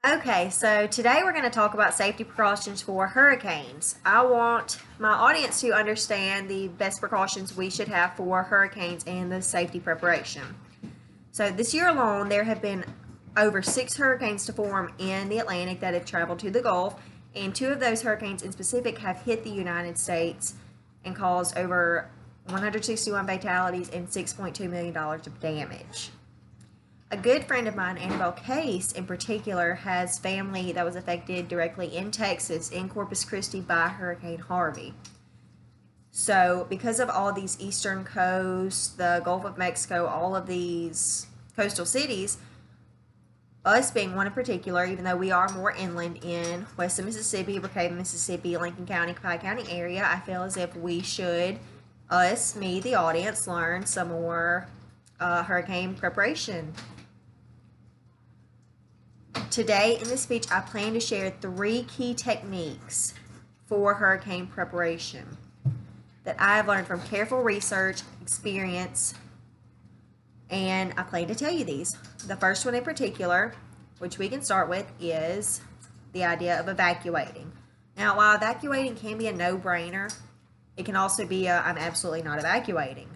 Okay, so today we're going to talk about safety precautions for hurricanes. I want my audience to understand the best precautions we should have for hurricanes and the safety preparation. So, this year alone, there have been over 6 hurricanes to form in the Atlantic that have traveled to the Gulf, and 2 of those hurricanes in specific have hit the United States and caused over 161 fatalities and $6.2 million of damage. A good friend of mine, Annabelle Case in particular, has family that was affected directly in Texas, in Corpus Christi, by Hurricane Harvey. So, because of all these eastern coasts, the Gulf of Mexico, all of these coastal cities, us being one in particular, even though we are more inland in western Mississippi, Brookhaven, Mississippi, Lincoln County, Pike County area, I feel as if we should, me, the audience, learn some more hurricane preparation. Today in this speech, I plan to share 3 key techniques for hurricane preparation that I have learned from careful research, experience, and I plan to tell you these. The first one in particular, which we can start with, is the idea of evacuating. Now, while evacuating can be a no-brainer, it can also be a I'm absolutely not evacuating.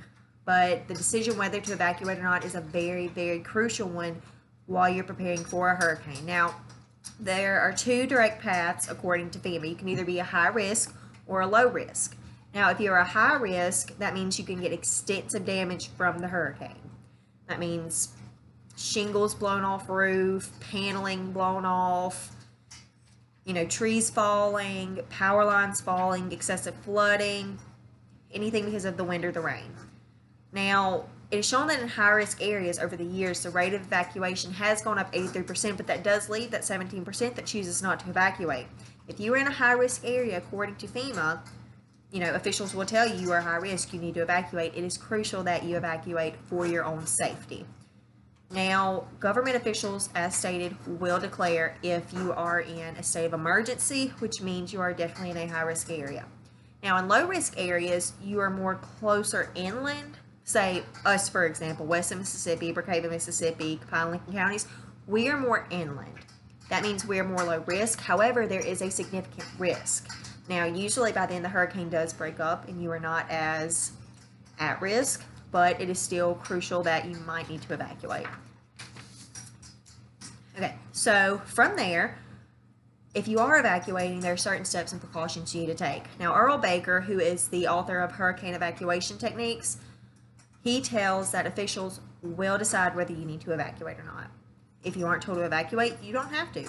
But the decision whether to evacuate or not is a very, very crucial one while you're preparing for a hurricane. Now, there are 2 direct paths according to FEMA. You can either be a high risk or a low risk. Now, if you're a high risk, that means you can get extensive damage from the hurricane. That means shingles blown off roof, paneling blown off, trees falling, power lines falling, excessive flooding, anything because of the wind or the rain. Now, it is shown that in high-risk areas over the years, the rate of evacuation has gone up 83%, but that does leave that 17% that chooses not to evacuate. If you are in a high-risk area, according to FEMA, officials will tell you are high risk, you need to evacuate. It is crucial that you evacuate for your own safety. Now, government officials, as stated, will declare if you are in a state of emergency, which means you are definitely in a high-risk area. Now, in low-risk areas, you are more closer inland. Say, us, for example, western Mississippi, Brookhaven, Mississippi, Pine, Lincoln counties, we are more inland. That means we are more low risk. However, there is a significant risk. Now, usually by then the hurricane does break up and you are not as at risk, but it is still crucial that you might need to evacuate. Okay, so from there, if you are evacuating, there are certain steps and precautions you need to take. Now, Earl Baker, who is the author of Hurricane Evacuation Techniques, he tells that officials will decide whether you need to evacuate or not. If you aren't told to evacuate, you don't have to.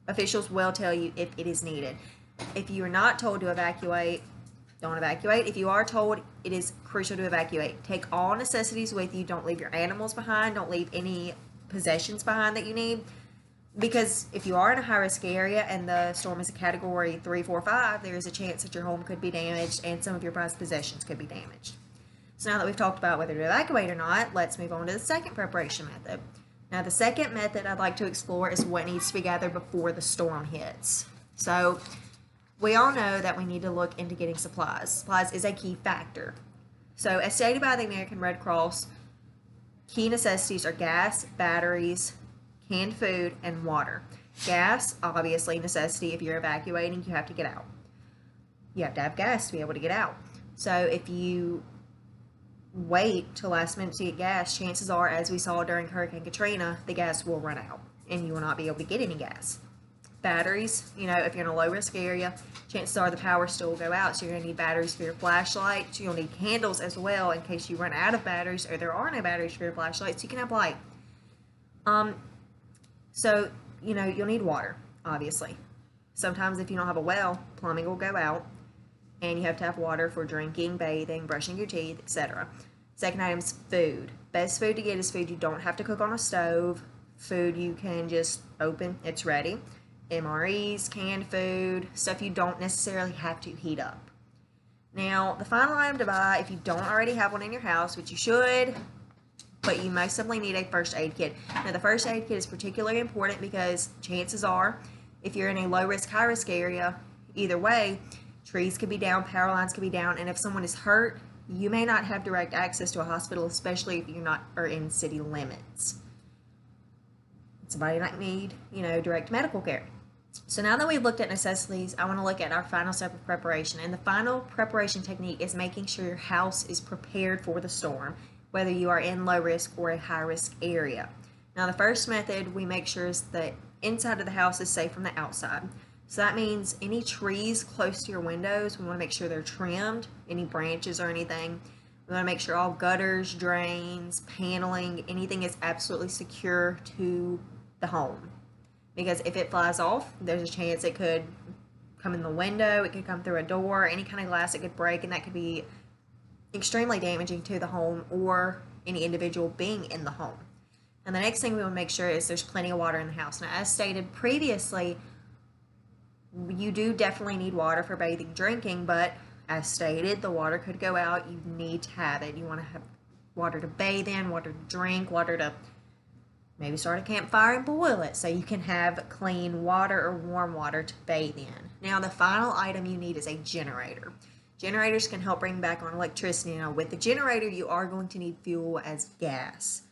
Officials will tell you if it is needed. If you are not told to evacuate, don't evacuate. If you are told, it is crucial to evacuate. Take all necessities with you. Don't leave your animals behind. Don't leave any possessions behind that you need. Because if you are in a high-risk area and the storm is a category 3, 4, 5, there is a chance that your home could be damaged and some of your prized possessions could be damaged. So now that we've talked about whether to evacuate or not, let's move on to the second preparation method. Now, the second method I'd like to explore is what needs to be gathered before the storm hits. So, we all know that we need to look into getting supplies. Supplies is a key factor. So, as stated by the American Red Cross, key necessities are gas, batteries, canned food, and water. Gas, obviously, necessity. If you're evacuating, you have to get out. You have to have gas to be able to get out. So, if you wait till last minute to get gas, chances are, as we saw during Hurricane Katrina, the gas will run out and you will not be able to get any gas. Batteries, if you're in a low risk area, chances are the power still will go out, so you're going to need batteries for your flashlight. You'll need candles as well in case you run out of batteries or there are no batteries for your flashlight, so you can have light. So you'll need water, obviously. Sometimes if you don't have a well, plumbing will go out and you have to have water for drinking, bathing, brushing your teeth, etc. Second item is food. Best food to get is food you don't have to cook on a stove. Food you can just open, it's ready. MREs, canned food, stuff you don't necessarily have to heat up. Now, the final item to buy, if you don't already have one in your house, which you should, but you most simply need a first aid kit. Now, the first aid kit is particularly important because chances are, if you're in a low risk, high risk area, either way, trees could be down, power lines could be down, and if someone is hurt, you may not have direct access to a hospital, especially if you're not or in city limits. somebody might need, direct medical care. So now that we've looked at necessities, I want to look at our final step of preparation. And the final preparation technique is making sure your house is prepared for the storm, whether you are in low risk or a high risk area. Now, the first method we make sure is the inside of the house is safe from the outside. So that means any trees close to your windows, we want to make sure they're trimmed, any branches or anything. We want to make sure all gutters, drains, paneling, anything is absolutely secure to the home. Because if it flies off, there's a chance it could come in the window, it could come through a door, any kind of glass it could break, and that could be extremely damaging to the home or any individual being in the home. And the next thing we want to make sure is there's plenty of water in the house. Now, as stated previously, you do definitely need water for bathing, drinking, but as stated, the water could go out. You need to have it. You want to have water to bathe in, water to drink, water to maybe start a campfire and boil it so you can have clean water or warm water to bathe in. Now, the final item you need is a generator. Generators can help bring back on electricity. Now, with the generator, you are going to need fuel as gas.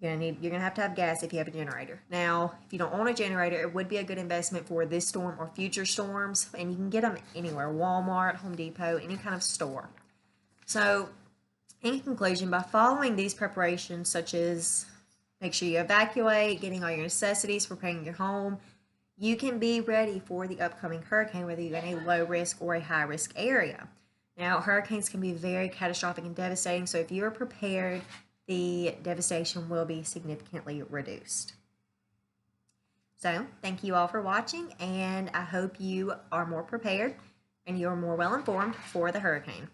You're gonna have to have gas if you have a generator. Now, if you don't own a generator, it would be a good investment for this storm or future storms, and you can get them anywhere, Walmart, Home Depot, any kind of store. So, in conclusion, by following these preparations, such as make sure you evacuate, getting all your necessities, preparing your home, you can be ready for the upcoming hurricane, whether you're in a low risk or a high risk area. Now, hurricanes can be very catastrophic and devastating, so if you are prepared, the devastation will be significantly reduced. So, thank you all for watching, and I hope you are more prepared and you're more well informed for the hurricane.